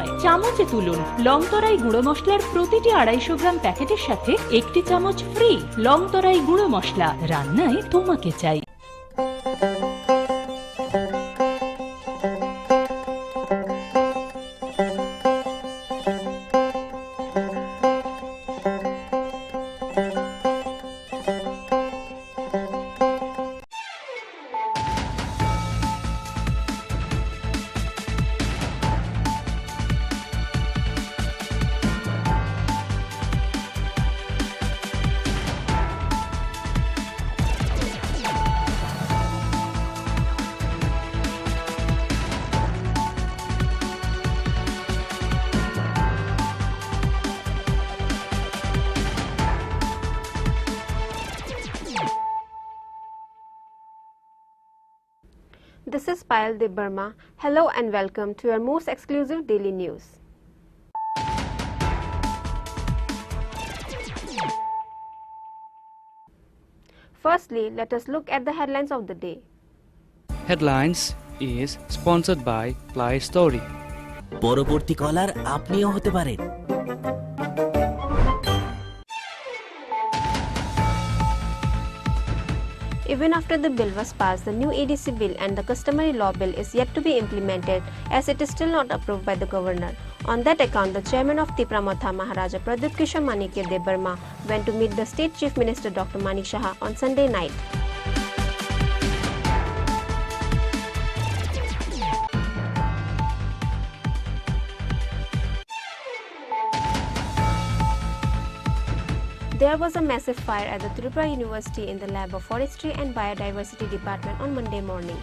নয়, চামচে তুলুন। লংতরাই গুঁড়ো মশলার প্রতিটি 250 গ্রাম প্যাকেটের সাথে একটি চামচ ফ্রি। লংতরাই গুঁড়ো মশলা, রান্নায় তোমাকে চাই। This is Payal Debbarma. Hello and welcome to your most exclusive daily news. Firstly, let us look at the headlines of the day. Headlines is sponsored by Play Story. পরবর্তী কলার আপনিও হতে পারেন। Even after the bill was passed, the new ADC bill and the customary law bill is yet to be implemented as it is still not approved by the governor. On that account, the chairman of Tripura Maharaja Pradyut Kishore Manikya Debbarma went to meet the state chief minister Dr. Manik Saha on Sunday night. There was a massive fire at the Tripura University in the lab of Forestry and Biodiversity Department on Monday morning.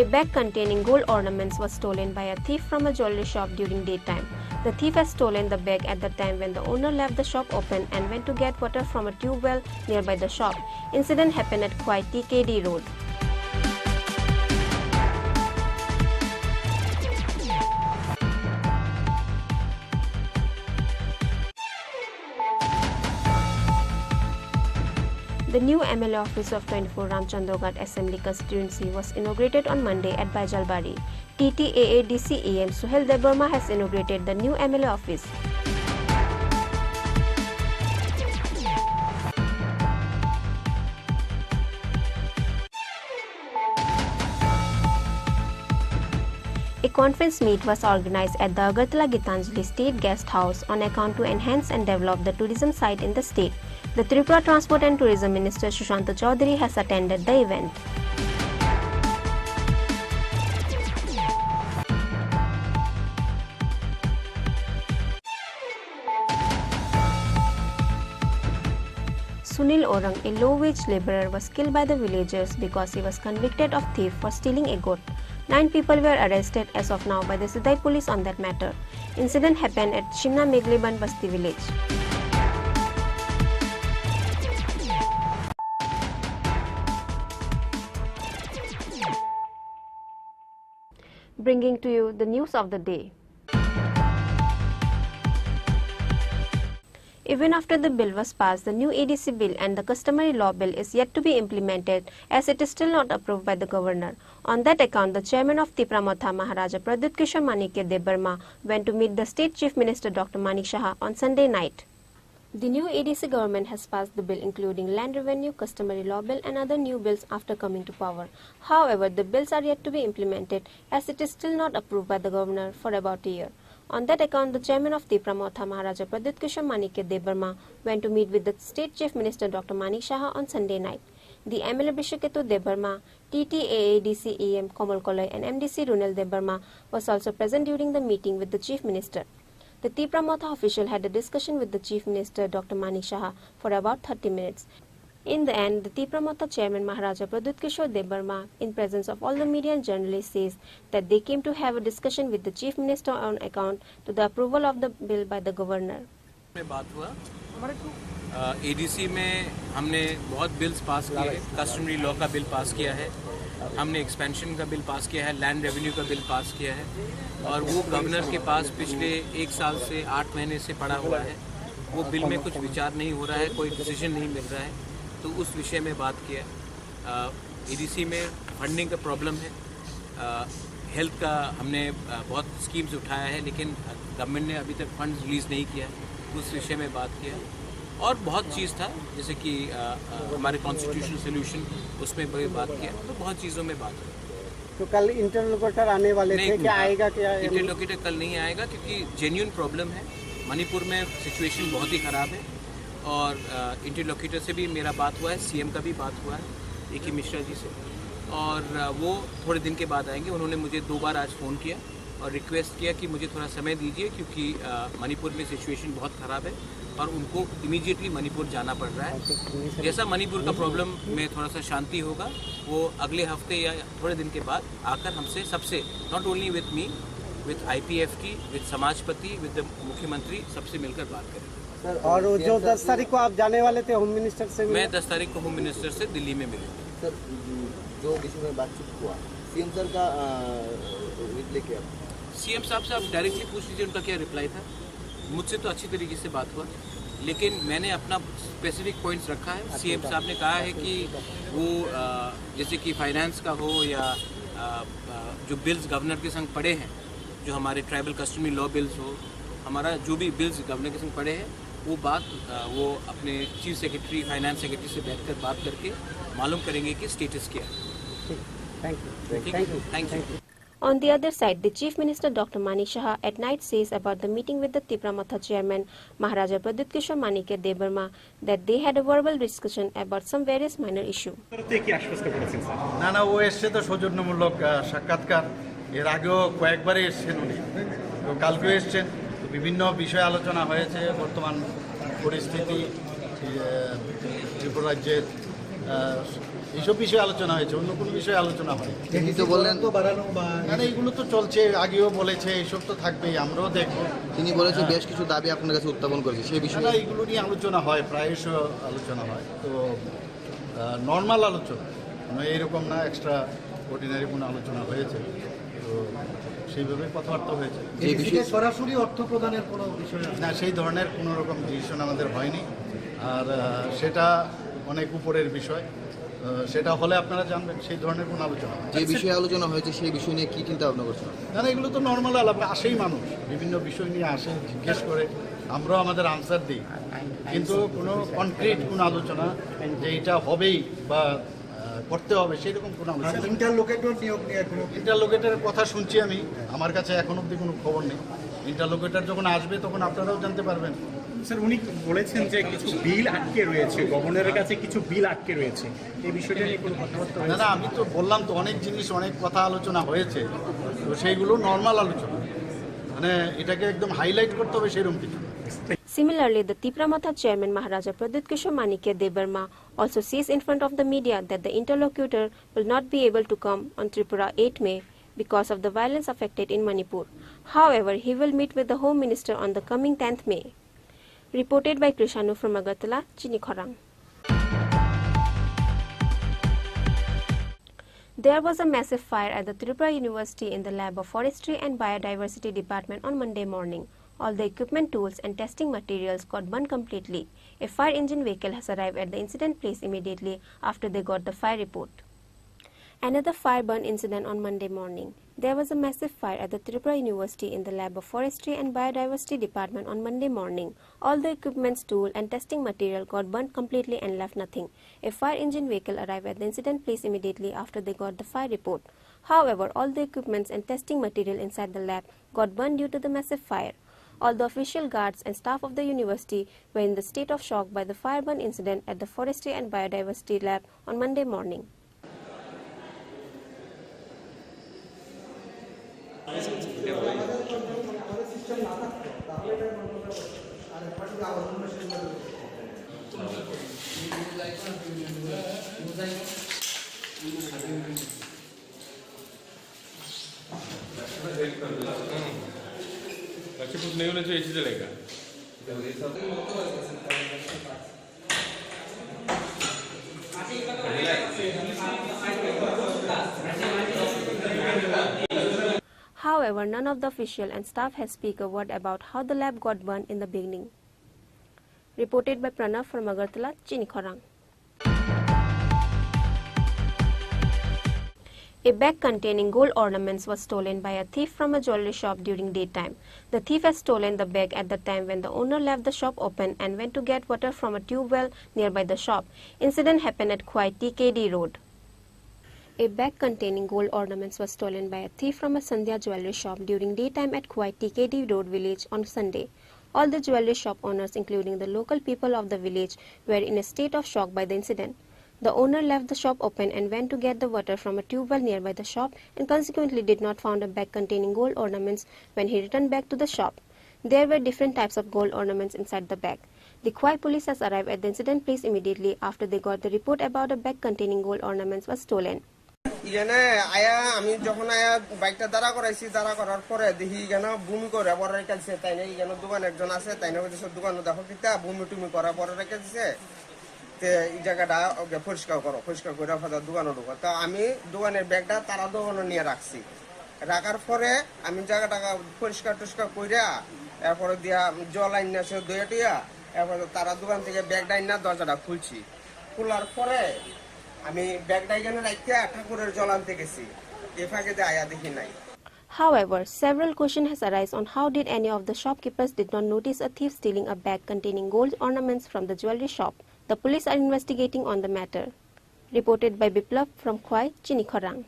A bag containing gold ornaments was stolen by a thief from a jewelry shop during daytime. The thief had stolen the bag at the time when the owner left the shop open and went to get water from a tube well nearby the shop. Incident happened at Kwai TKD Road. The new MLA office of 24 Ramchandrogat Assembly constituency was inaugurated on Monday at Baijalbari. TTAADC EM Suhel Debbarma has inaugurated the new MLA office. A conference meet was organized at the Agartala Gitanjali State Guest House on account to enhance and develop the tourism site in the state. The Tripura Transport and Tourism Minister Sushanta Chaudhary has attended the event. Sunil Orang, a low-wage labourer, was killed by the villagers because he was convicted of theft for stealing a goat. 9 people were arrested as of now by the Sidai police on that matter. Incident happened at Shimna Megliban Basti village. Bringing to you the news of the day. Even after the bill was passed, the new ADC bill and the customary law bill is yet to be implemented as it is still not approved by the governor. On that account, the chairman of Tripura Maharaja Pradyut Kishore Manikya Debbarma went to meet the state chief minister Dr. Manik Saha on Sunday night. The new ADC government has passed the bill including land revenue, customary law bill and other new bills after coming to power. However, the bills are yet to be implemented as it is still not approved by the governor for about a year. On that account, the chairman of Tripura Maharaja Pradyut Kishore Manikya Debbarma went to meet with the state chief minister Dr. Manik Saha on Sunday night. The MLA Bishwaketu Debbarma, TTAADC EM Komal Kolai and MDC Runal Debbarma was also present during the meeting with the chief minister. The Tripura Motha official had a discussion with the chief minister Dr. Manik Saha for about 30 minutes. In the end, the Tripura Motha chairman Maharaja Pradyut Kishore Debbarma, in presence of all the media and journalists, says that they came to have a discussion with the chief minister on account to the approval of the bill by the governor. ADC में हमने बहुत bills pass किए, customary law का bill pass किया है, हमने expansion का bill pass किया है, लैंड रेवेन्यू का बिल पास किया है और वो गवर्नर के पास पिछले 1 साल से 8 महीने से पड़ा हुआ है वो बिल में कुछ विचार नहीं हो रहा है, कोई डिसीजन नहीं मिल रहा है, तो उस विषय में बात किया। ईडीसी में फंडिंग का प्रॉब्लम है, हेल्थ का हमने बहुत स्कीम्स उठाया है, लेकिन गवर्नमेंट ने अभी तक फंड्स रिलीज़ नहीं किया, उस विषय में बात किया। और बहुत चीज़ था, जैसे कि हमारे कॉन्स्टिट्यूशनल सोल्यूशन, उसमें भी बात किया, तो बहुत चीज़ों में बात हुई। तो कल इंटरलोकेटर आने वाले थे, क्या आएगा? क्या इंटरलोकेटर कल नहीं आएगा, क्योंकि जेन्युइन प्रॉब्लम है। मणिपुर में सिचुएशन बहुत ही ख़राब है, और इंटरलोकेटर से भी मेरा बात हुआ है, सीएम का भी बात हुआ है, ए.के. मिश्रा जी से, और वो थोड़े दिन के बाद आएंगे। उन्होंने मुझे 2 बार आज फ़ोन किया और रिक्वेस्ट किया कि मुझे थोड़ा समय दीजिए, क्योंकि मणिपुर में सिचुएशन बहुत ख़राब है और उनको इमीडिएटली मणिपुर जाना पड़ रहा है। जैसा मणिपुर का प्रॉब्लम में थोड़ा सा शांति होगा, वो अगले हफ्ते या थोड़े दिन के बाद आकर हमसे सबसे, not only with me, with IPFT, with समाजपति, विद मुख्यमंत्री, सबसे मिलकर बात करेंगे। सर, और जो 10 तारीख को आप जाने वाले थे होम मिनिस्टर से? मैं 10 तारीख को होम मिनिस्टर से दिल्ली में मिलूंगा। सर, जो इशू में बातचीत हुआ, सीएम सर का रिप्लाई क्या? सीएम साहब से आप डायरेक्टली पूछ लीजिए उनका क्या रिप्लाई था। मुझसे तो अच्छी तरीके से बात हुआ, लेकिन मैंने अपना स्पेसिफिक पॉइंट्स रखा है। सीएम साहब ने कहा है कि वो जैसे कि फाइनेंस का हो या जो बिल्स गवर्नर के संग पड़े हैं, जो हमारे ट्राइबल कस्टमरी लॉ बिल्स हो, हमारा जो भी बिल्स गवर्नर के संग पड़े हैं, वो बात वो अपने चीफ सेक्रेटरी, फाइनेंस सेक्रेटरी से बैठकर बात करके मालूम करेंगे कि स्टेटस क्या है। Thank you. On the other side, the Chief Minister Dr. Manik Shah at night says about the meeting with the Tripura chairman Maharaja Pradyut Kishore Manikya Debarma that they had a verbal discussion about some various minor issue. না ও এসছে তো সৌজন্যমূলক সাক্ষাৎকার, এর আগেও কয়েকবারই এসছেন উনি, তো কালকেও এসছেন। তো বিভিন্ন বিষয়ে আলোচনা হয়েছে, বর্তমান পরিস্থিতি, ত্রিপুরা রাজ্যের এইসব বিষয়ে আলোচনা হয়েছে, অন্য কোনো বিষয়ে আলোচনা হয়। তিনি তো বললেন তো বাড়ানো বা এইগুলো তো চলছে, আগেও বলেছে, এইসব তো থাকবেই, আমরাও দেখবো। তিনি বলেছে বেশ কিছু দাবি আপনার কাছে উত্থাপন করেছে, সেই বিষয়ে এইগুলো নিয়ে আলোচনা হয়, প্রায়শ আলোচনা হয়। তো নর্মাল আলোচনা, মানে এইরকম না এক্সট্রা অর্ডিনারি কোনো আলোচনা হয়েছে, তো সেইভাবে কথাবার্তা হয়েছে। এই বিষয়ে সরাসরি অর্থ প্রদানের কোনো বিষয় না, সেই ধরনের কোনো রকম ডিসিশন আমাদের হয়নি, আর সেটা অনেক উপরের বিষয়, সেটা হলে আপনারা জানবেন। সেই ধরনের কোনো আলোচনা, যে বিষয়ে আলোচনা হয়েছে সেই বিষয় নিয়ে কি চিন্তা ভাবনা করছেন? না, এগুলো তো নর্মাল আলাপ, আসেই মানুষ বিভিন্ন বিষয় নিয়ে আসে, জিজ্ঞেস করে, আমরাও আমাদের আনসার দিই, কিন্তু কোনো কনক্রিট কোনো আলোচনা যে এটা হবেই বা করতে হবে সেরকম কোনো আলোচনা। ইন্টারলোকেটর নিয়োগ নিয়ে ইন্টারলোকেটারের কথা শুনছি আমি, আমার কাছে এখন অবধি কোনো খবর নেই। ইন্টারলোকেটার যখন আসবে তখন আপনারাও জানতে পারবেন। স্যার, উনি বলেছেন যে কিছু বিল আটকে রয়েছে, গভর্নরের কাছে কিছু বিল আটকে রয়েছে, এই বিষয়টা নিয়ে কোনো কথাবার্তা হয়েছে? না, আমি তো বললাম তো অনেক জিনিস, অনেক কথা আলোচনা হয়েছে, তো সেইগুলো নর্মাল আলোচনা, মানে এটাকে একদম হাইলাইট করতে হবে সেরকম কিছু। Similarly, the Tripura chairman Maharaja Pradyut Kishore Manikya Debarma also says in front of the media that the interlocutor will not be able to come on Tripura 8 May because of the violence affected in Manipur. However, he will meet with the Home Minister on the coming 10th May. Reported by Krishanu from Agartala, Chini Khorang. There was a massive fire at the Tripura University in the lab of Forestry and Biodiversity Department on Monday morning. All the equipment, tools and testing materials got burned completely. A fire engine vehicle has arrived at the incident place immediately after they got the fire report. Another fire burn incident on Monday morning. There was a massive fire at the Tripura University in the lab of Forestry and Biodiversity Department on Monday morning. All the equipment, tool and testing material got burnt completely and left nothing. A fire engine vehicle arrived at the incident place immediately after they got the fire report. However, all the equipment and testing material inside the lab got burned due to the massive fire. All the official guards and staff of the university were in the state of shock by the fire burn incident at the Forestry and Biodiversity lab on Monday morning. कुछ नहीं होने चाहिए, चलेगा। However, none of the official and staff has speak a word about how the lab got burned in the beginning. Reported by Pranav from Agartala, Chini Khorang. A bag containing gold ornaments was stolen by a thief from a jewelry shop during daytime. The thief had stolen the bag at the time when the owner left the shop open and went to get water from a tube well nearby the shop. Incident happened at Khwai TKD Road. A bag containing gold ornaments was stolen by a thief from a Sandhya jewelry shop during daytime at Khwai TKD Road village on Sunday. All the jewelry shop owners, including the local people of the village, were in a state of shock by the incident. The owner left the shop open and went to get the water from a tube well nearby the shop and consequently did not find a bag containing gold ornaments when he returned back to the shop. There were different types of gold ornaments inside the bag. The Khwai police has arrived at the incident place immediately after they got the report about a bag containing gold ornaments was stolen. এখানে আয়া আমি যখন আয়া বাইকটা দাঁড়া করার পরে দেখি এখানে ভূমি করে বড় রেখেছে তাই না এখানে দোকান একজন আছে তাই না ওদের দোকানে দেখো কিতা ভূমি টুমি করা বড় রেখেছে তে এই জায়গাটা পরিষ্কার করে ফাদা দোকানে ঢোকা তা আমি দোকানের ব্যাগটা তারা দোকানে নিয়ে রাখছি রাখার পরে আমি জায়গাটা পরিষ্কার কইরা এরপরে দিয়া জল আইনা সে দইয়া টিয়া এরপরে তারা দোকান থেকে ব্যাগটা আইনা দরজাটা খুলছি খোলার পরে আমি ব্যাগটা এখানে রাখিয়া ঠাকুরের জল আনতে গেছি এ ফাঁকে আয়া দেখি নাই However, several questions has arisen on how did any of the shopkeepers did not notice a thief stealing a bag containing gold ornaments from the jewelry shop. The police are investigating on the matter. Reported by Biplav from Khwai, Chini Khorang.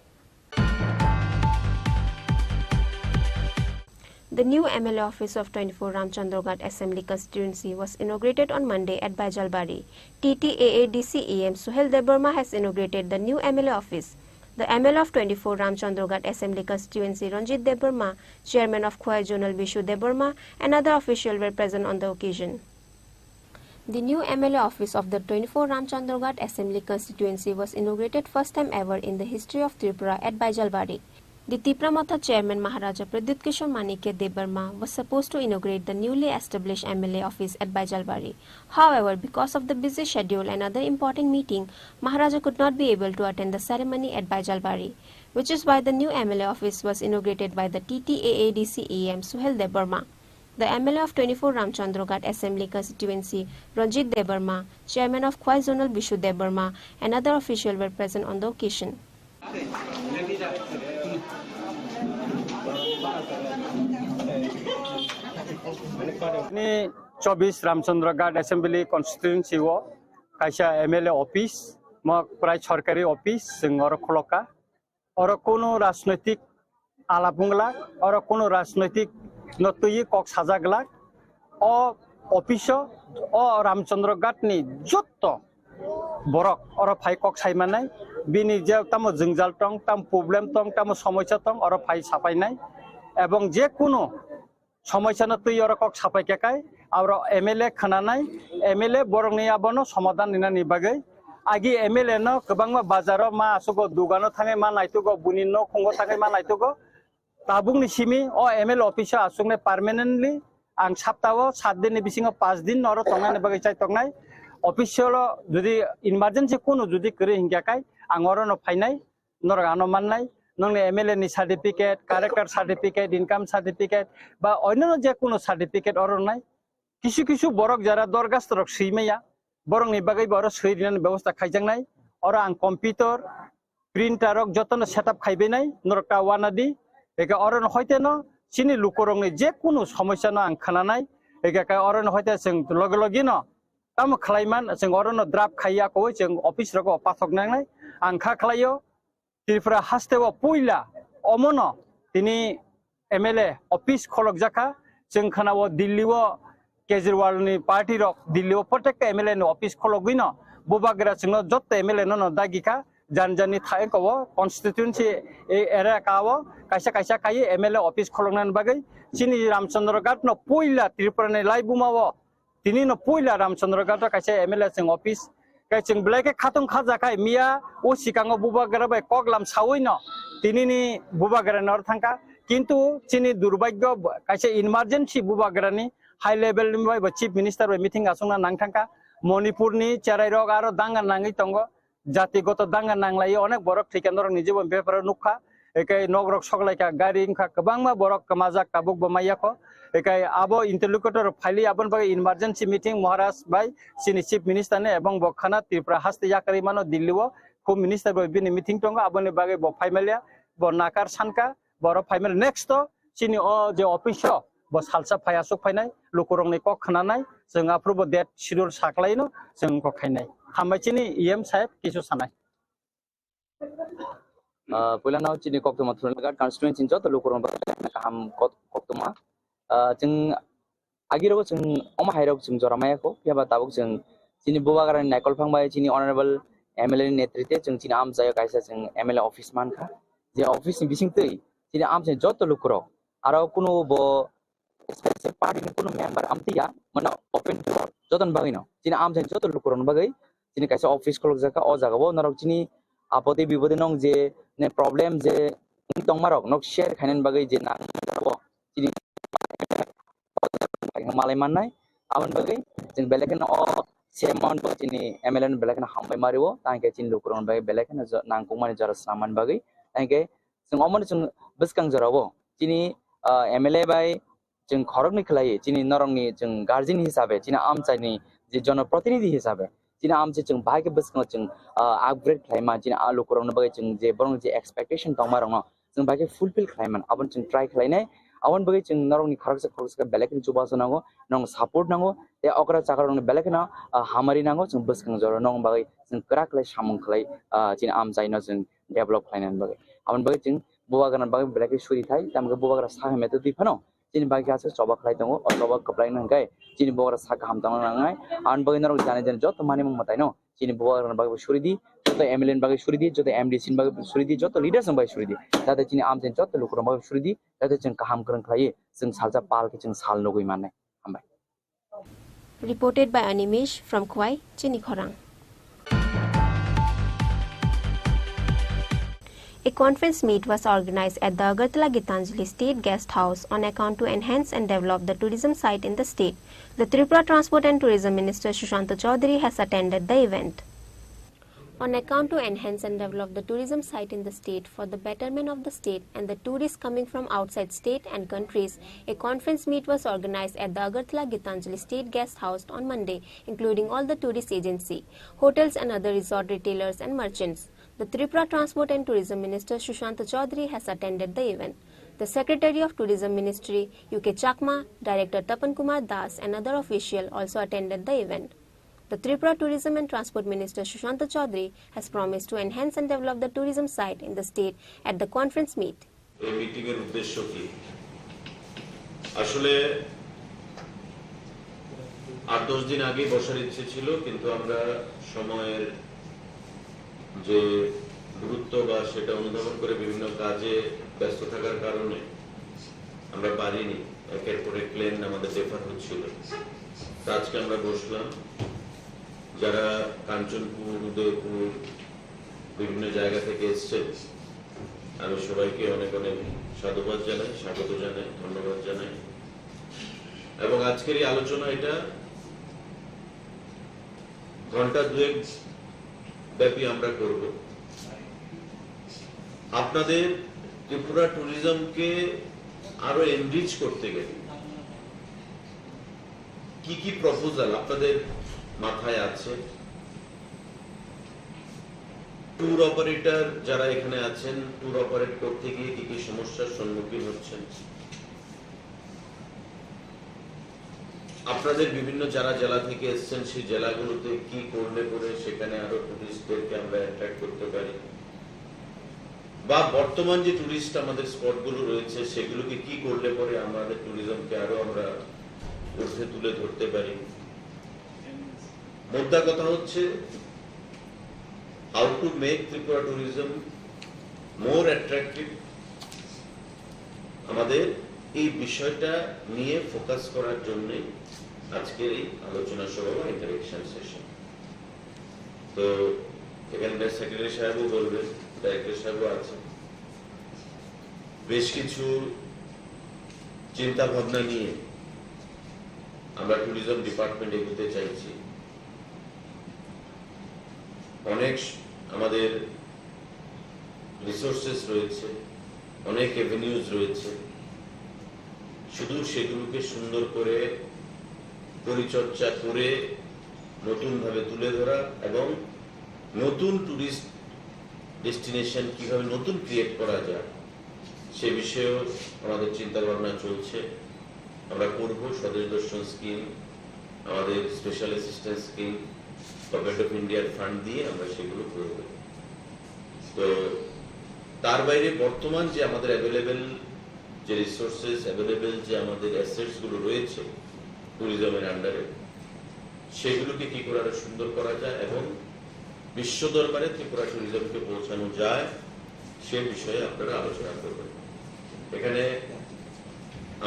The new MLA office of 24 Ramchandroghat Assembly constituency was inaugurated on Monday at Baijalbari. TTAADCEM Suhel Debarma has inaugurated the new MLA office. The MLA of 24 Ramchandroghat Assembly constituency Ranjit Debarma, Chairman of Khwai Zonal Vishu Debarma and other officials were present on the occasion. The new MLA office of the 24 Ramchandroghat Assembly constituency was inaugurated first time ever in the history of Tripura at Baijalbari. The Tipramotha chairman Maharaja Pradyutkishore Manikya Debarma was supposed to inaugurate the newly established MLA office at Baijalbari. However, because of the busy schedule and other important meeting, Maharaja could not be able to attend the ceremony at Baijalbari, which is why the new MLA office was inaugurated by the TTAADCEM Suhel Debarma. The MLA of 24 Ramchandroghat Assembly constituency Ranjit Debarma, chairman of Khwai Zonal Vishu Debarma and other officials were present on the occasion. Ni 24 Ramchandroghat Assembly constituency wo kaisa MLA office mo prai sarkari office singor kholoka oro kono rajnaitik alapungla oro kono rajnaitik notui kok sajagla o office o Ramchandroghat ni jotto borok oro phai kok saimanai bini je tamo jingjal tong tam problem tong tamo সমস্যা tong oro phai sapai nai এবং যে কোনো সমস্যা না তুই ওরা cock সাপাই কেকাই আর MLA খানানাই MLA বরংনি আবনো সমাধান নিনা নিবাগৈ আগি এমএলএ ন গোबांमा বাজার মা আসুগো দুগানো থাঙে মা নাইতুগো বুনিন ন খঙ্গ থাঙে মা নাইতুগো তাবুংনি সিমি ও এমএলএ অফিসে আসুংনে পার্মানেন্টলি आं सप्ताह 7 दिन बिसिङाव 5 दिन नरो तंनाय बागै चाइ तंनाय अफिसियल जुदि इमार्जेन्सि कोनो जुदि करे हिंगाकाय आं अरनो फाइनाय नर गानो माननाय नंने एमएलए नि certificate character certificate income certificate बा अन्य जे कोनो सार्टिफिकेट अरनाय किछु किछु बरक जरा दरगास्त रक सैमैया बरं नि बागै बर सैरिनान व्यवस्था खाइजांनाय और आं कम्प्युटर प्रिंटारक जतन सेटअप खाइबेनाय नरका वानादि एका अरन हयते न चिनि लुकरंनि जे कोनो समस्या न आं खानानाय एका अरन हयते जों लगे लगे न ताम खलाइमान जों अरन द्राफ्ट खाइया को जों अफिस रक पाथकनाय आं खा खलायो त्रिपुरा हास्तेव पयला अमन तिनि एमएलए अफिस खलक जाखा जों खानाव दिल्लीव केजरीवाल नि पार्टी रक दिल्लीव प्रत्येक एमएलए नि अफिस खलक गइन बुबागरा जों जत एमएलए न दागिखा जानजानि थाय कव कन्स्टिट्युएन्सी एरा काव कायसा कायसा खाय एमएलए अफिस खलकनान बागै चिनि रामचन्द्रघाट न पयला त्रिपुरा नि लाइबुमाव तिनि न पयला रामचन्द्रघाट कायसा एमएलए जों अफिस जों ब्लेके खातुं खाजाखाय मिया ओ सिगाङाव बुबागरा बाय कगलाम सावै न तिनिनि बुबागरा नर थांका किन्तु चिनि दुर्भाग्य कायसा इमार्जेन्सी बुबागरानि हाई लेभेल नि by chief minister by meeting आसंना नां थांका मणिपुरनि चेराइरक आरो दांगा नाङै दङ जातिगत दांगा नांलाय अनेक बरक ठिकानर निजेबो पेपर नुखा एके नगरक सगलायका गारि इंखा गोबांमा बरक कमाजा काबुक बमायाखो একাই আবো ইন্টারলোকুটর ফাইলি আবন বাগে ইমার্জেন্সি মিটিং মহারাজ বাই চিনি চিফ মিনিস্টার নে এবং বখানা ত্রিপুরা হাস্তে ইয়াকারি মানো দিল্লিও খুব মিনিস্টার বই বিনি মিটিং টঙ্গ আবনে বাগে ব ফাইমালিয়া ব নাকার সানকা বড় ফাইমাল নেক্সট চিনি ও যে অফিস ব সালসা ফায়াসক ফাইনাই লোকরংনি কক খানানাই जों আপ্রুভ ডেট শিডিউল সাকলাইনো जों কক খাইনাই হামবাই চিনি ইএম সাহেব কিছু সানাই Pulang Chini Khorang Tripura constituency jot lukurong kaham koktoma jeng agiro jeng oma hairok jeng joramaya ko piaba tabuk jeng Chini bubagaran naikol phangbai Chini honorable MLA netritwe jeng Chini amjaya kaisa jeng MLA office manka je office ni bisingtei Chini amjaya jot lukurong aro kuno bo specific party ni kuno member amtia mana open door joton bagino Chini amjaya jot lukurong bagai Chini kaisa office kolok jaka o jaga bo narok Chini আপদে বিপদে নং যে problem যে তংমারক knock share খাইনান বাগৈ যে না চিনি মালাই মাননাই আমন বাগৈ जों बेलेकन अ सेमाउन्ट चिनि एमएलएन बेलेकन हामबाय मारिवो तांके चिन लुकुरन बागै बेलेकन नांगौ माने जरा सामान बागै तांके जों अमन जों बसकां जरावो चिनि एमएलए बाय जों खरगनि खलायै चिनि नरंनि जों गार्जियन हिसाबै चिनि आमचाइनि जे जनप्रतिनिधि हिसाबै China amche chung bahai ke bus chung upgrade khlaima China alu korong bagai chung je borong je expectation tong marong no chung bahai ke fulfill khlaiman abon chung try khlainai abon bagai chung narong ni kharok belek ni chuba sonango nong support nango te okra chakarong ni belek na hamari nango chung bus kang joro nong bagai chung krak lai samung khlai China am chai no chung develop khlainan bagai abon bagai chung buwa ganan bagai belek suri thai tamge buwa gara sa me to difano Chini bagi ase coba kelai tongo or coba keplai nangkai Chini bawa rasa kaham tangan nangai an bagi narok jane jane jot mani mong matai no Chini bawa rana bagi suri di jot MLN bagi suri di jot MD sin bagi suri di jot leaders bagi suri di jate Chini am jen jot lukurang bagi suri di jate jeng kaham kerang kelai jeng salja pal ke jeng sal nogoi manai hambai. Reported by Animesh from Khwai, Chini Khorang. A conference meet was organized at the Agartala Gitanjali State Guest House on account to enhance and develop the tourism site in the state. The Tripura Transport and Tourism Minister Sushanta Chaudhary has attended the event. On account to enhance and develop the tourism site in the state for the betterment of the state and the tourists coming from outside state and countries, a conference meet was organized at the Agartala Gitanjali State Guest House on Monday, including all the tourist agency, hotels and other resort retailers and merchants. The Tripura Transport and Tourism Minister Sushanta Chaudhary has attended the event. The Secretary of Tourism Ministry, UK Chakma, Director Tapan Kumar Das and other officials also attended the event. The Tripura Tourism and Transport Minister Sushanta Chaudhary has promised to enhance and develop the tourism site in the state at the conference meet. এই meeting এর উদ্দেশ্য কি আসলে 8-10 দিন আগে বসার ইচ্ছে ছিল কিন্তু আমরা সময়ের যে গুরুত্ব বা সেটা অনুধাবন করে বিভিন্ন কাজে ব্যস্ত থাকার কারণে আমরা পারিনি একের পর এক প্ল্যান আমাদের ডেফার হচ্ছিল আজকে আমরা বসলাম যারা কাঞ্চনপুর উদয়পুর বিভিন্ন জায়গা থেকে এসেছেন আমি সবাইকে অনেক অনেক সাধুবাদ জানাই স্বাগত জানাই ধন্যবাদ জানাই এবং আজকের এই আলোচনা এটা ঘন্টা দুয়েক ব্যাপী আমরা করব আপনাদের ত্রিপুরা ট্যুরিজমকে আরো এনরিচ করতে গেলে কি কি প্রপোজাল আপনাদের মাথায় আছে ট্যুর অপারেটর যারা এখানে আছেন ট্যুর অপারেট করতে গিয়ে কি কি সমস্যার সম্মুখীন হচ্ছেন আপনাদের বিভিন্ন যারা জেলা থেকে এসেছেন সেই জেলাগুলোতে কি করলে পরে সেখানে আরো টুরিস্টদেরকে আমরা অ্যাট্রাক্ট করতে পারি বা বর্তমান যে টুরিস্ট আমাদের স্পটগুলো রয়েছে সেগুলোকে কি করলে পরে আমাদের ট্যুরিজমকে আরো আমরা ঊর্ধ্বে তুলে ধরতে পারি মোদ্দা কথা হচ্ছে how to make Tripura tourism more attractive আমাদের এই বিষয়টা নিয়ে ফোকাস করার জন্য আজকের এই আলোচনা সভা বা ইন্টারেকশন সেশন তো এখানে সেক্রেটারি সাহেবও বলবেন ডাইরেক্টর সাহেবও আছে বেশ কিছু চিন্তা ভাবনা নিয়ে আমরা ট্যুরিজম ডিপার্টমেন্ট এগোতে চাইছি অনেক আমাদের রিসোর্সেস রয়েছে অনেক এভিনিউজ রয়েছে শুধু সেগুলোকে সুন্দর করে পরিচর্যা করে নতুনভাবে তুলে ধরা এবং নতুন টুরিস্ট ডেস্টিনেশন কিভাবে নতুন ক্রিয়েট করা যায় সে বিষয়েও আমাদের চিন্তা ভাবনা চলছে। আমরা করব স্বদেশ দর্শন স্কিম, আমাদের special assistance scheme, government of ইন্ডিয়ার ফান্ড দিয়ে আমরা সেগুলো করব। তো তার বাইরে বর্তমান যে আমাদের অ্যাভেলেবেল যে রিসোর্সেস, অ্যাভেলেবেল যে আমাদের অ্যাসেটসগুলো রয়েছে ট্যুরিজমের আন্ডারে, সেগুলোকে কি করে আরো সুন্দর করা যায় এবং বিশ্ব দরবারে ত্রিপুরা ট্যুরিজমকে পৌঁছানো যায় সে বিষয়ে আপনারা আলোচনা করবেন। এখানে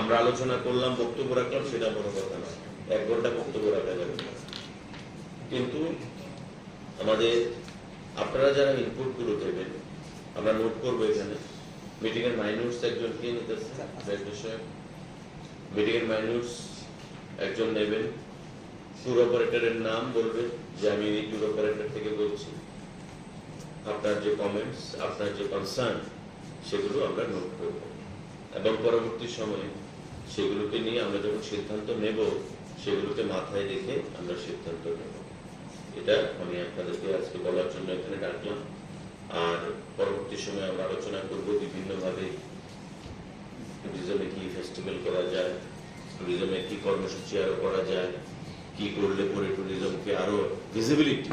আমরা আলোচনা করলাম, বক্তব্য রাখলাম, সেটা বড় কথা নয়, 1 ঘন্টা বক্তব্য রাখা যাবে না, কিন্তু আমাদের আপনারা যারা ইনপুট গুলো দেবেন আমরা নোট করবো। এখানে মিটিং এর মাইনুটস একজন কে নিতেছেন, মিটিং এর মাইনুটস একজন নেবেন, ট্যুর অপারেটরের নাম বলবেন যে আমি এই ট্যুর অপারেটর থেকে বলছি, আপনার যে কমেন্টস, আপনার যে কনসার্ন সেগুলো আমরা নোট করব এবং পরবর্তী সময়ে সেগুলোকে নিয়ে আমরা যখন সিদ্ধান্ত নেব সেগুলোকে মাথায় রেখে আমরা সিদ্ধান্ত নেব। এটা আমি আপনাদেরকে আজকে বলার জন্য এখানে ডাকলাম। আর পরবর্তী সময়ে আমরা আলোচনা করব বিভিন্নভাবে ট্যুরিজমে কি ফেস্টিভ্যাল করা যায়, ট্যুরিজমে কি কর্মসূচি আরো করা যায়, কি করলে পরে ট্যুরিজমকে আরো ভিজিবিলিটি।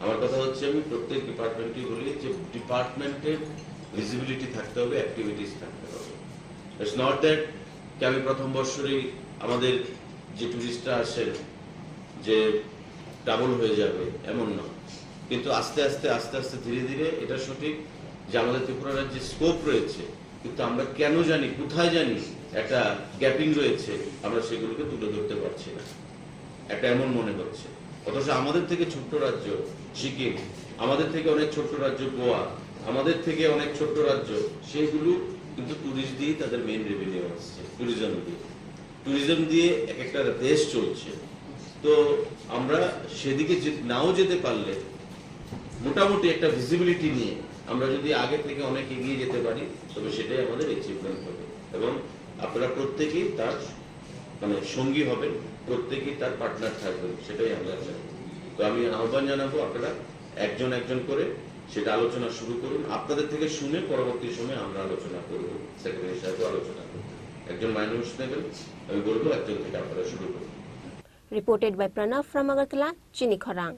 আমার কথা হচ্ছে আমি প্রত্যেক ডিপার্টমেন্টই বলি যে ডিপার্টমেন্টের ভিজিবিলিটি থাকতে হবে, অ্যাক্টিভিটিস থাকতে হবে। ইটস নট দ্যাট যে আমি প্রথম বছরেই আমাদের যে ট্যুরিস্টরা আসেন যে ডাবল হয়ে যাবে এমন নয়, কিন্তু আস্তে আস্তে আস্তে আস্তে ধীরে ধীরে এটা সঠিক যে আমাদের ত্রিপুরা রাজ্যে স্কোপ রয়েছে, কিন্তু আমরা কেন জানি, কোথায় জানি একটা গ্যাপিং রয়েছে, আমরা সেগুলোকে তুলে ধরতে পারছি না, একটা এমন মনে হচ্ছে। অথচ আমাদের থেকে ছোট্ট রাজ্য সিকিম, আমাদের থেকে অনেক ছোট্ট রাজ্য গোয়া, আমাদের থেকে অনেক ছোট্ট রাজ্য, সেগুলো কিন্তু ট্যুরিস্ট দিয়ে তাদের মেইন রেভিনিউ আসছে, ট্যুরিজম দিয়ে এক একটা দেশ চলছে। তো আমরা সেদিকে নাও যেতে পারলে মোটামুটি একটা ভিজিবিলিটি নিয়ে আমরা যদি আগে থেকে অনেক এগিয়ে যেতে পারি তবে সেটাই আমাদের অ্যাচিভমেন্ট হবে এবং আপনারা প্রত্যেকেই তার সঙ্গী হবেন, প্রত্যেকেই তার পার্টনার থাকবেন, সেটাই আমরা চাই। তো আমি আহ্বান জানাবো আপনারা একজন একজন করে সেটা আলোচনা শুরু করুন, আপনাদের থেকে শুনে পরবর্তী সময়ে আমরা আলোচনা করবো, সেক্রেটারি সাহেব আলোচনা করবো। একজন মানুষ নেবেন, আমি বলবো একজন থেকে আপনারা শুরু করুন। Reported by Pranav from Agartala, Chini Khorang.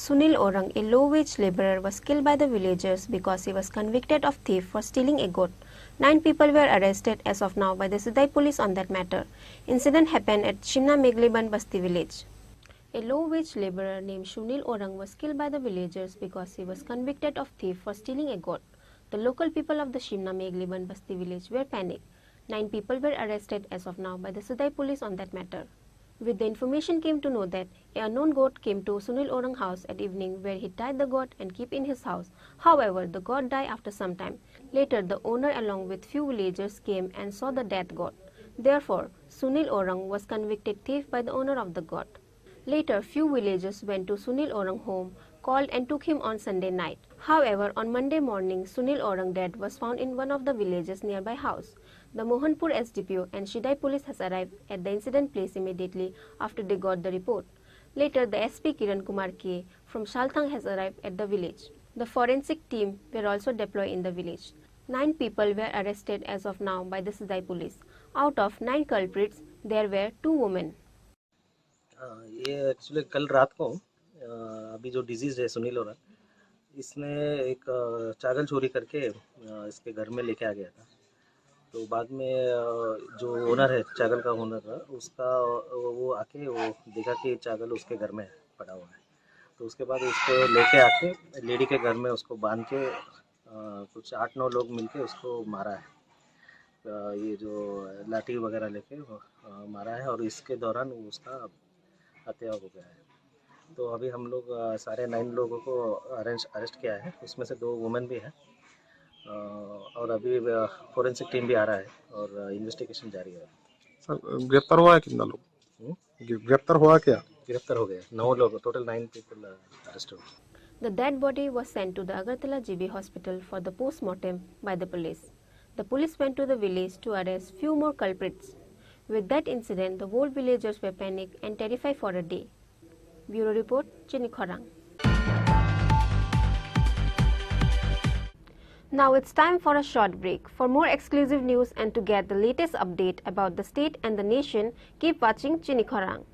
Sunil Orang, a low-wage laborer, was killed by the villagers because he was convicted of theft for stealing a goat. 9 people were arrested as of now by the Sidai police on that matter. Incident happened at Shimna Megliban Basti village. A low-wage laborer named Sunil Orang was killed by the villagers because he was convicted of theft for stealing a goat. The local people of the Shimna Megliban Basti village were panicked. 9 people were arrested as of now by the Sidai police on that matter. With the information came to know that an unknown goat came to Sunil Orang house at evening where he tied the goat and kept in his house. However, the goat died after some time. Later, the owner along with few villagers came and saw the dead goat. Therefore, Sunil Orang was convicted thief by the owner of the goat. Later, few villagers went to Sunil Orang home, called and took him on Sunday night. However, on Monday morning, Sunil Orang dead was found in one of the villages nearby house. The Mohanpur SDPO and Shidai police has arrived at the incident place immediately after they got the report. Later, the SP Kiran Kumar K from Shalthang has arrived at the village. The forensic team were also deployed in the village. 9 people were arrested as of now by the Shidai police. Out of 9 culprits, there were 2 women. ये actually कल रात को अभी जो disease है सुनील ओरा, इसने एक चावल चोरी करके इसके घर में लेके आ गया था। तो बाद में जो ओनर है, चावल का ओनर था, उसका वो आके वो देखा कि चावल उसके घर में पड़ा हुआ है। तो उसके बाद उसको लेके आके लेडी के घर में उसको बांध के कुछ 8-9 लोग मिलके उसको मारा है। ये जो लाठी वगैरह लेके मारा है और इसके दौरान उसका हत्या हो गया है। तो अभी हम लोग सारे 9 लोगों को अरेस्ट किया है, उसमें से 2 वुमेन भी हैं और अभी फोरेंसिक टीम भी आ रहा है और इन्वेस्टिगेशन जारी है। सर गिरफ्तार हुआ है कितना लोग? गिरफ्तार हुआ क्या? गिरफ्तार हो गए 9 लोग, टोटल 9 पीपल अरेस्ट हो गए। The dead body was sent to the Agartala GB hospital for the post-mortem by the police. The police went to the village to arrest few more culprits. With that incident, the whole villagers were panicked and terrified for a day. Bureau Report, Chini Khorang. Now it's time for a short break. For more exclusive news and to get the latest update about the state and the nation, keep watching Chini Khorang.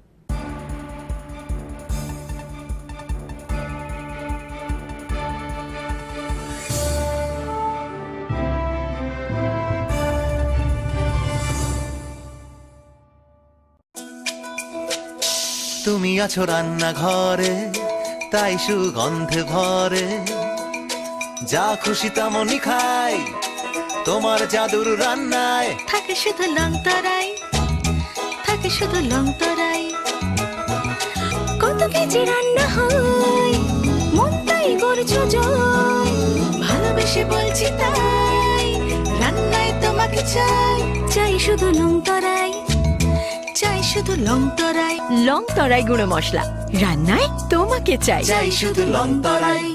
তুমি আছো রান্না ঘরে তাই সুগন্ধে ভরে যা খুশি তেমনই খাই তোমার জাদুর রান্নায় থাকে শুধু লং তরাই থাকে শুধু লং তরাই কত কেজি রান্না হয় মন তাই করছো জয় ভালোবেসে বলছি তাই রান্নায় তোমাকে চাই চাই শুধু লং তরাই চাই শুধু লং তরাই গুঁড়ো মশলা রান্নায় তোমাকে চাই চাই শুধু লং তরাই।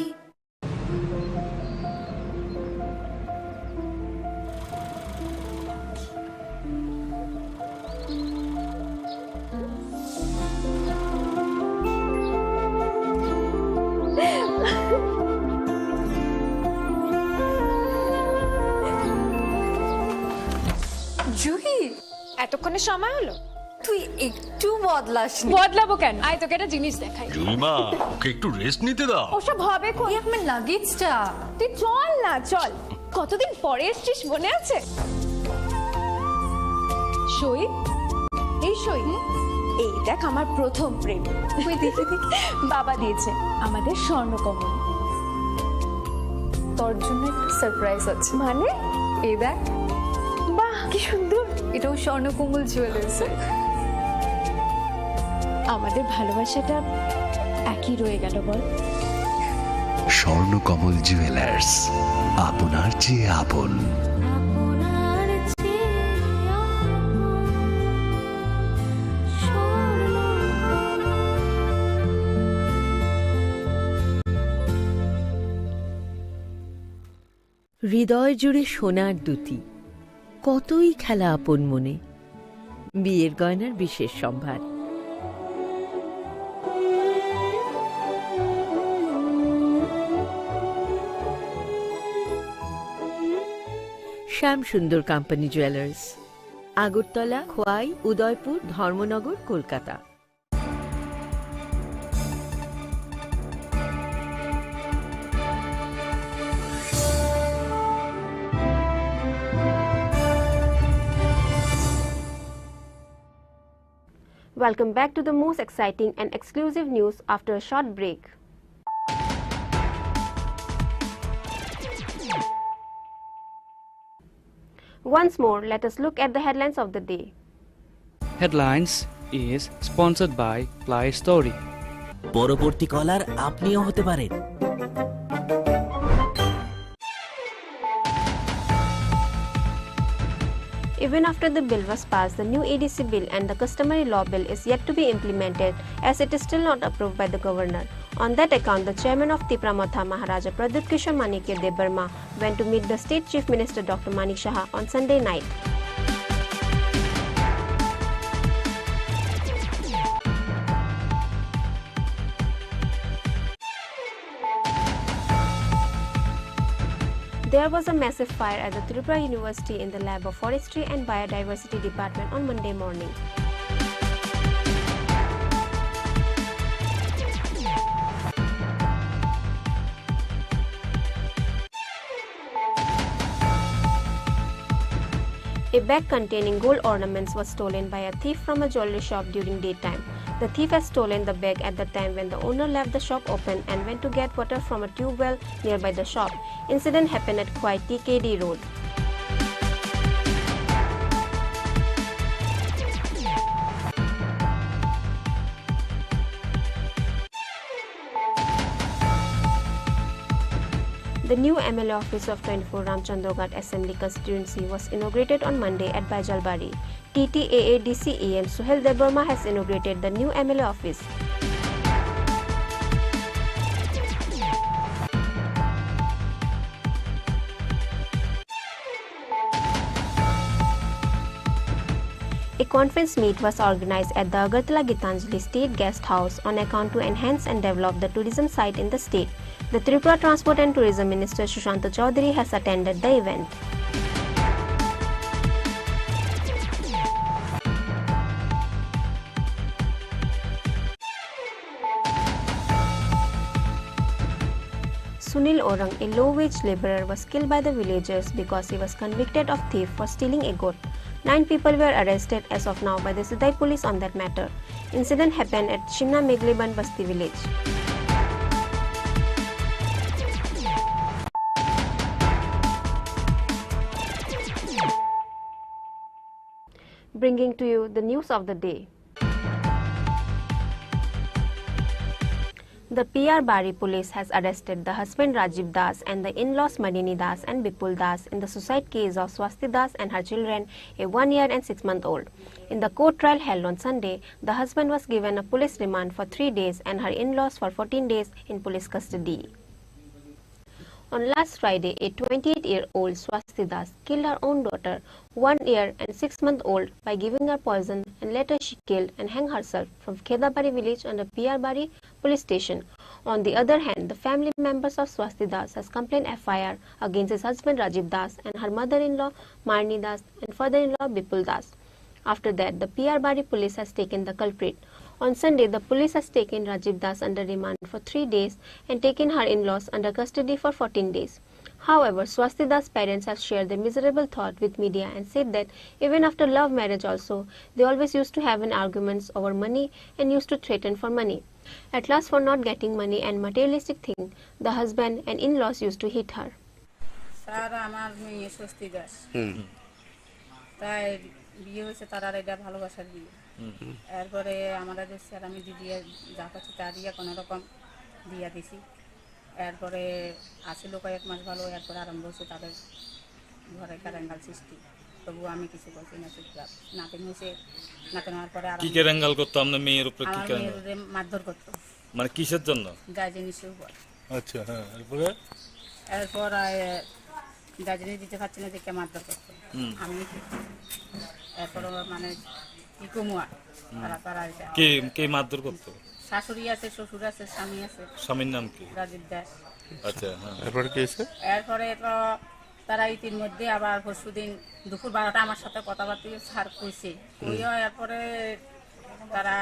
জুহি এতক্ষণে সময় হলো তুই একটু বদলাসনি বদলাবো কেন আয় তোকে একটা জিনিস দেখাই জুইমা ওকে একটু রেস্ট নিতে দাও ওসব হবে কই আমার লাগেজটা তুই চল না চল কতদিন পরে এসেছিস মনে আছে সই এই সই এই দেখ আমার প্রথম প্রেম তুই দেখে বাবা দিয়েছে আমাদের স্বর্ণকমল তোর জন্য সারপ্রাইজ আছে মানে এই দেখ বাহ কি সুন্দর এটাও স্বর্ণকমল জুয়েলার্স আমাদের ভালোবাসাটা একই রয়ে গেল বল স্বর্ণকমল জুয়েলার্স আপনার চেয়ে আপন হৃদয় জুড়ে সোনার দুটি কতই খেলা আপন মনে বিয়ের গয়নার বিশেষ সম্ভার শ্যাম সুন্দর company jewellers Agartala Khowai Udaipur Dharmanagar Kolkata Welcome back to the most exciting and exclusive news after a short break. Once more, let us look at the headlines of the day. Headlines is sponsored by Play Story. পরবর্তী কলার আপনিও হতে পারেন। Even after the bill was passed, the new ADC bill and the customary law bill is yet to be implemented as it is still not approved by the governor. On that account, the chairman of Tripura Maharaja Pradyut Kishore Manikya Debarma went to meet the state chief minister Dr. Manik Saha on Sunday night. There was a massive fire at the Tripura University in the lab of Forestry and Biodiversity Department on Monday morning. A bag containing gold ornaments was stolen by a thief from a jewelry shop during daytime. The thief had stolen the bag at the time when the owner left the shop open and went to get water from a tube well nearby the shop. Incident happened at Khwai TKD Road. The new MLA office of 24 Ramchandrogat Assembly constituency was inaugurated on Monday at Baijalbari. TTAADC AM Suhel Debarma has inaugurated the new MLA office. conference meet was organized at the Agartala Gitanjali State Guest House on account to enhance and develop the tourism site in the state. The Tripura Transport and Tourism Minister Sushanta Chaudhary has attended the event. Sunil Orang, a low-wage labourer, was killed by the villagers because he was convicted of theft for stealing a goat. 9 people were arrested as of now by the Sidai police on that matter. Incident happened at Shimna Megliban Basti village. Bringing to you the news of the day. The PR Bari police has arrested the husband Rajiv Das and the in-laws Marini Das and Bipul Das in the suicide case of Swasti Das and her children, a 1-year and 6-month-old. In the court trial held on Sunday, the husband was given a police remand for 3 days and her in-laws for 14 days in police custody. On last Friday, a 28-year-old Swasti Das killed her own daughter, 1-year and 6-month-old, by giving her poison, and later she killed and hanged herself from Khedabari village under PR Bari police station. On the other hand, the family members of Swasti Das has complained FIR against his husband Rajiv Das and her mother-in-law Marini Das and father-in-law Bipul Das. After that, the PR Bari police has taken the culprit. On Sunday, the police has taken Rajiv Das under remand for 3 days and taken her in-laws under custody for 14 days. However, Swasti Das' parents have shared their miserable thought with media and said that even after love marriage also, they always used to have an arguments over money and used to threaten for money. At last, for not getting money and materialistic thing, the husband and in-laws used to hit her. এরপরে আমরা যে sir আমি দিদি যা পাচ্ছি তা দিয়ে কোনো রকম দিয়ে দিছি এরপরে আসিল কয়েক মাস ভালো এরপরে আরম্ভ হচ্ছে তাদের ঘরে কারেঙ্গাল সৃষ্টি তবু আমি কিছু বলছি না চুপচাপ নাতে হয়েছে নাতে নেওয়ার পরে কি কেরাঙ্গাল করতো আপনার মেয়ের উপরে কি কেরাঙ্গাল মারধর করতো মানে কিসের জন্য গায়ে জিনিসের উপর আচ্ছা হ্যাঁ এরপর গায়ে জিনিস দিতে পারছি না দেখে মারধর করতো আমি এরপর মানে কে মারধর করতো শাশুড়ি আছে শ্বশুর আছে স্বামী আছে স্বামীর নাম কি রাজীব দাস আচ্ছা হ্যাঁ এরপর কি হয়েছে এরপরে তো তারা ইতিমধ্যে আবার পরশুদিন দুপুর 12টা আমার সাথে কথাবার্তা ছাড় কইছে কইও এরপরে তারা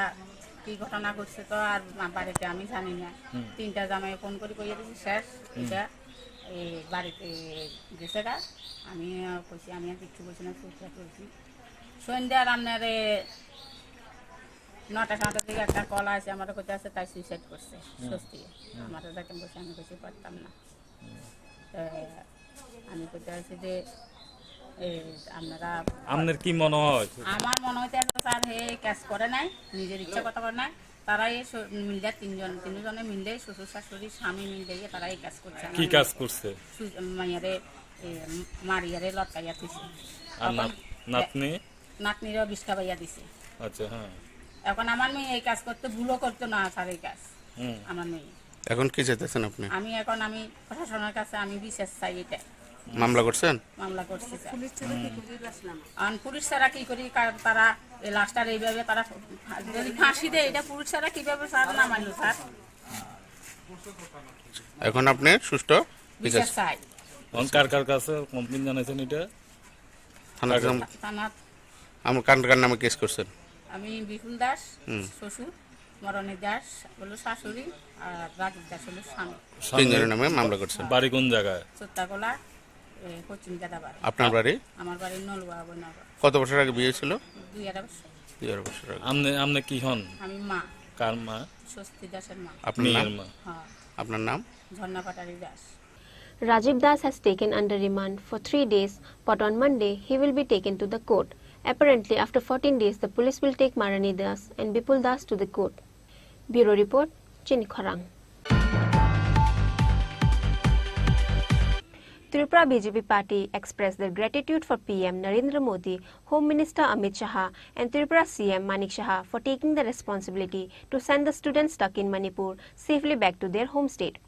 কি ঘটনা করছে তো আর বাড়িতে আমি জানি না 3টা জামাই ফোন করে কইয়া দিছি শেষ এটা এই বাড়িতে গেছে গা আমি কইছি আমি আর কিছু বলছি না চুপচাপ করছি সন্ধ্যার আপনারে 9টা থেকে একটা কল আছে আমার কোথায় আছে তাই সুইসাইড করছে সত্যি আমার যাকে বসে আমি বেশি পারতাম না আমি কোথায় আছি যে আপনারা আপনার কি মনে হয় আমার মনে হইতে স্যার হে কাজ করে নাই নিজের ইচ্ছা কথা করে নাই তারাই মিলে তিনজনে মিলে শ্বশুর শাশুড়ি স্বামী মিলে তারা এই কাজ করছে কি কাজ করছে মাইয়ারে মারিয়ারে লটকাইয়া দিছে নাতনিরও বিষ্টা পাইয়া দিছে আচ্ছা হ্যাঁ এখন আমার মেয়ে এই কাজ করতে ভুলও করতো না স্যার এই কাজ আমার মেয়ে এখন কি চাইতেছেন আপনি আমি প্রশাসনের কাছে আমি বিশেষ চাই এটা মামলা করছেন মামলা করছি পুলিশ ছাড়া কি করি তারা এই লাশটার এইভাবে তারা যদি ফাঁসি দেয় এটা পুলিশ ছাড়া কিভাবে স্যার না মানল স্যার এখন আপনি সুষ্ঠু বিশেষ চাই কার কাছে কমপ্লেইন জানাইছেন এটা থানা আমার কার নামে কেস করছেন আমি বিপুল দাস শ্বশুর মরণী দাস হলো শাশুড়ি আর রাজীব দাস হলো স্বামী তিনজনের নামে মামলা করছেন বাড়ি কোন জায়গায় চোত্তাগোলা পশ্চিম গাদাবাড়ি আপনার বাড়ি আমার বাড়ি নলুয়া বনাগর কত বছর আগে বিয়ে ছিল 2.5 বছর আগে আপনি কি হন আমি মা কার মা স্বস্তি দাসের মা আপনার মা হ্যাঁ আপনার নাম ঝর্ণা পাটারি Das Rajiv Das has taken under remand for 3 days, but on Monday he will be taken to the court. Apparently, after 14 days, the police will take Marani Das and Bipul Das to the court. Bureau Report, Chini Khorang. Tripura BJP party expressed their gratitude for PM Narendra Modi, Home Minister Amit Shah and Tripura CM Manik Shah for taking the responsibility to send the students stuck in Manipur safely back to their home state.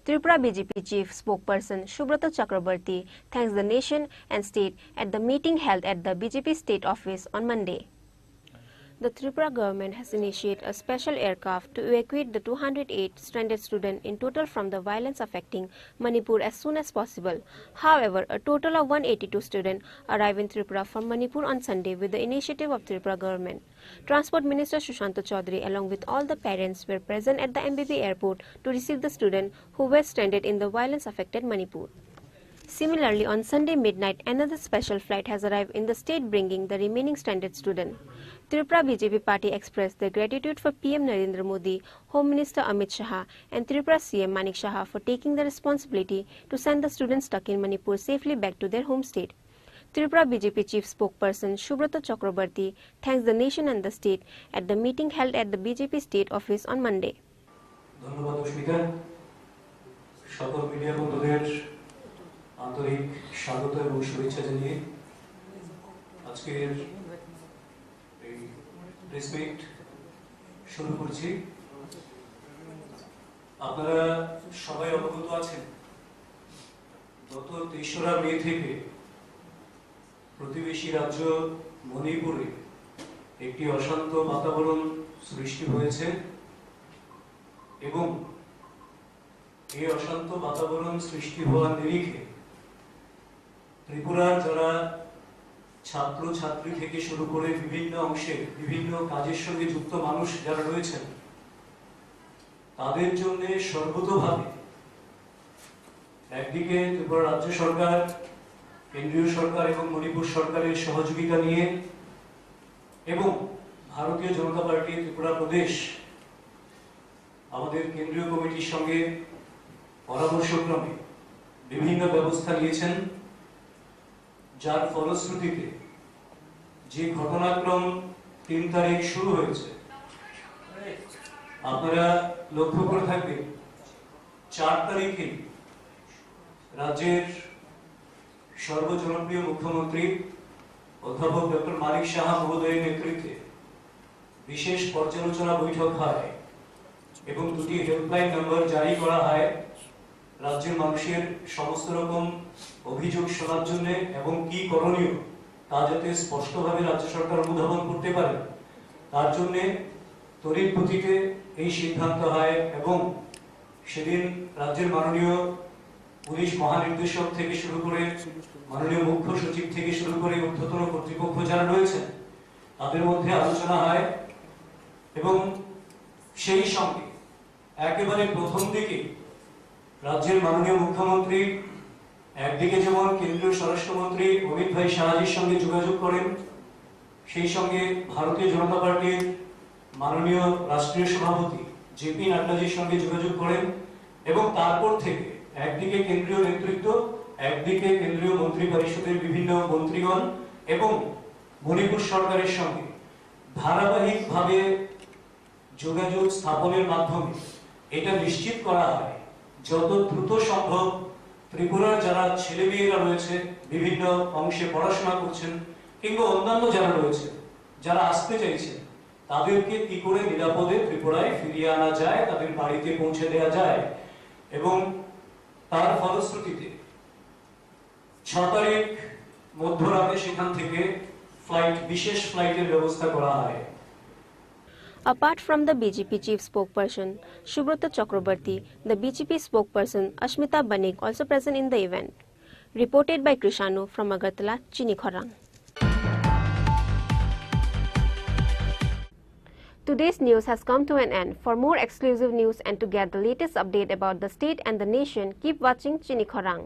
Tripura BJP Chief Spokesperson Subrata Chakrabarti thanks the nation and state at the meeting held at the BJP State Office on Monday. the Tripura government has initiated a special aircraft to evacuate the 208 stranded students in total from the violence affecting Manipur as soon as possible. However, a total of 182 students arrived in Tripura from Manipur on Sunday with the initiative of Tripura government. Transport Minister Sushant Chaudhary along with all the parents were present at the MBB airport to receive the students who were stranded in the violence-affected Manipur. Similarly, on Sunday midnight, another special flight has arrived in the state bringing the remaining stranded students. Tripura BJP party expressed their gratitude for PM Narendra Modi, Home Minister Amit Shah and Tripura CM Manik Shah for taking the responsibility to send the students stuck in Manipur safely back to their home state. Tripura BJP chief spokesperson Subrata Chakrabarti thanks the nation and the state at the meeting held at the BJP state office on Monday. ধন্যবাদ অস্মিতা সকল media বন্ধুদের আন্তরিক স্বাগত এবং শুভেচ্ছা জানিয়ে আজকের এই প্রেস মিট শুরু করছি। আপনারা সবাই অবগত আছেন গত ৩রা মে থেকে প্রতিবেশী রাজ্য মণিপুরে একটি অশান্ত বাতাবরণ সৃষ্টি হয়েছে এবং এই অশান্ত বাতাবরণ সৃষ্টি হওয়ার নিরিখে ত্রিপুরার যারা ছাত্র ছাত্রী থেকে শুরু করে বিভিন্ন অংশে বিভিন্ন কাজের সঙ্গে যুক্ত মানুষ যারা রয়েছেন তাদের জন্য সর্বতোভাবে একদিকে ত্রিপুরা রাজ্য সরকার, কেন্দ্রীয় সরকার এবং মণিপুর সরকারের সহযোগিতা নিয়ে এবং ভারতীয় জনতা পার্টি ত্রিপুরা প্রদেশ আমাদের কেন্দ্রীয় কমিটির সঙ্গে পরামর্শক্রমে বিভিন্ন ব্যবস্থা নিয়েছেন, যার ফলশ্রুতিতে যে ঘটনাক্রম ৩ তারিখ শুরু হয়েছে আপনারা লক্ষ্য করে থাকবেন ৪ তারিখে রাজ্যের সর্বজনপ্রিয় মুখ্যমন্ত্রী অধ্যাপক ডক্টর মানিক সাহা মহোদয়ের নেতৃত্বে বিশেষ পর্যালোচনা বৈঠক হয় এবং 2টি হেল্পলাইন নম্বর জারি করা হয় রাজ্যের মানুষের সমস্ত রকম অভিযোগ শোনার জন্য এবং কি করণীয় তা যাতে স্পষ্টভাবে রাজ্য সরকার অনুধাবন করতে পারে তার জন্য তড়িৎ গতিতে এই সিদ্ধান্ত হয় এবং সেদিন রাজ্যের মাননীয় পুলিশ মহানির্দেশক থেকে শুরু করে মাননীয় মুখ্য সচিব থেকে শুরু করে ঊর্ধ্বতন কর্তৃপক্ষ যারা রয়েছেন তাদের মধ্যে আলোচনা হয় এবং সেই সঙ্গে একেবারে প্রথম দিকে রাজ্যের মাননীয় মুখ্যমন্ত্রী একদিকে যেমন কেন্দ্রীয় স্বরাষ্ট্রমন্ত্রী অমিত ভাই শাহজির সঙ্গে যোগাযোগ করেন, সেই সঙ্গে ভারতীয় জনতা পার্টির মাননীয় রাষ্ট্রীয় সভাপতি জেপি নাড্ডাজির সঙ্গে যোগাযোগ করেন এবং তারপর থেকে একদিকে কেন্দ্রীয় নেতৃত্ব, একদিকে কেন্দ্রীয় মন্ত্রী পরিষদের বিভিন্ন মন্ত্রীগণ এবং মণিপুর সরকারের সঙ্গে ধারাবাহিকভাবে যোগাযোগ স্থাপনের মাধ্যমে এটা নিশ্চিত করা হয় যত দ্রুত সম্ভব ত্রিপুরার যারা ছেলেমেয়েরা রয়েছে বিভিন্ন অংশে পড়াশোনা করছেন কিংবা অন্যান্য যারা রয়েছে যারা আসতে চাইছেন তাদেরকে কি করে নিরাপদে ত্রিপুরায় ফিরিয়ে আনা যায়, তাদের বাড়িতে পৌঁছে দেওয়া যায় এবং তার ফলশ্রুতিতে 6 তারিখ মধ্যরাতে সেখান থেকে বিশেষ ফ্লাইটের ব্যবস্থা করা হয়। Apart from the BJP chief spokesperson Subrata Chakrabarti, the BJP spokesperson Ashmita Banik also present in the event. Reported by Krishanu from Agartala, Chini Khorang. Today's news has come to an end. For more exclusive news and to get the latest update about the state and the nation, keep watching Chini Khorang.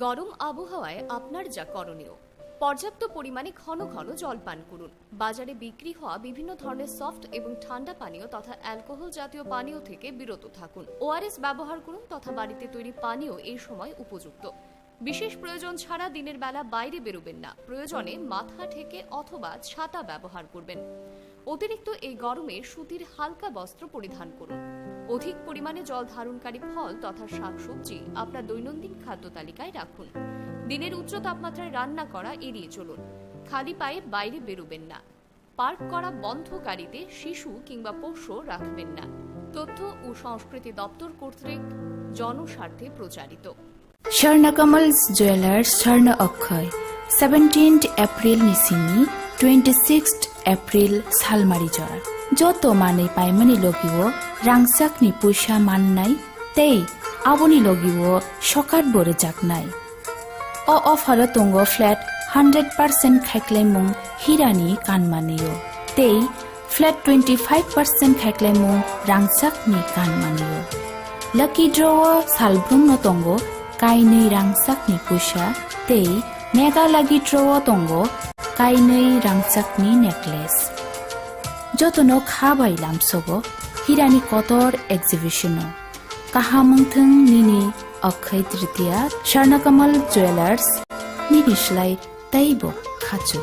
গরম আবহাওয়ায় আপনার যা করণীয়, পর্যাপ্ত পরিমাণে ঘন ঘন জল পান করুন। বাজারে বিক্রি হওয়া বিভিন্ন ধরনের সফট এবং ঠান্ডা পানীয় তথা অ্যালকোহল জাতীয় পানীয় থেকে বিরত থাকুন। ওআরএস ব্যবহার করুন তথা বাড়িতে তৈরি পানীয় এই সময় উপযুক্ত। বিশেষ প্রয়োজন ছাড়া দিনের বেলা বাইরে বেরোবেন না। প্রয়োজনে মাথা ঢেকে অথবা ছাতা ব্যবহার করবেন। অতিরিক্ত এই গরমে সুতির হালকা বস্ত্র পরিধান করুন। অধিক পরিমাণে জল ধারণকারী ফল তথা শাকসবজি আপনার দৈনন্দিন খাদ্য তালিকায় রাখুন। দিনের উচ্চ তাপমাত্রায় রান্না করা এড়িয়ে চলুন। খালি পায়ে বাইরে বেরোবেন না। পার্ক করা বন্ধ গাড়িতে শিশু কিংবা পোষ্য রাখবেন না। তথ্য ও সংস্কৃতি দপ্তর কর্তৃক জনস্বার্থে প্রচারিত। Sharnakamals Jewelers Sharna Akhay 17th April Nisini 26th April Salmari Jor Joto Mane Paimani Logiwo Rangsak ni Pusha Mannai Tei Aboni Logiwo Shokat Bore Jaknai O Offer Tongo Flat 100% Khaklemung Hirani Kanmanio Tei Flat 25% Khaklemung Rangsak ni Kanmanio Lucky Draw Salbrung no Tongo Kainei rangsak ni pusha tei mega lagi draw tongo kainei rangsak ni necklace jotono khabai lamsobo hirani kotor exhibition kahamungthung nini akhai tritiya Sharnakamal Jewelers nibislai taibo khachu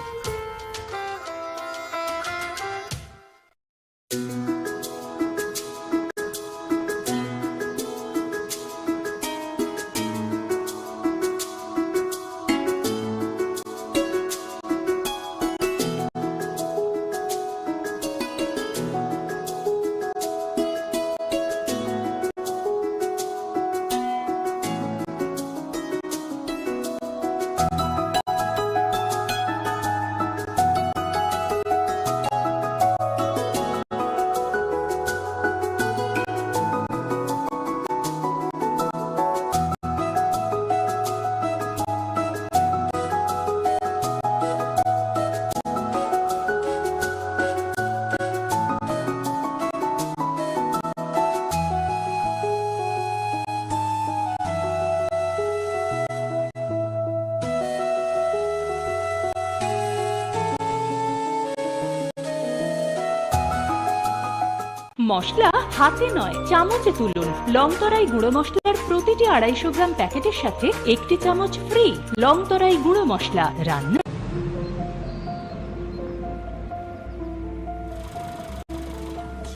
মশলা হাতে নয় চামচে তুলুন। লংতরাই গুঁড়ো মশলার প্রতিটি 250 গ্রাম প্যাকেটের সাথে 1 চামচ ফ্রি। লংতরাই গুঁড়ো মশলা রান্না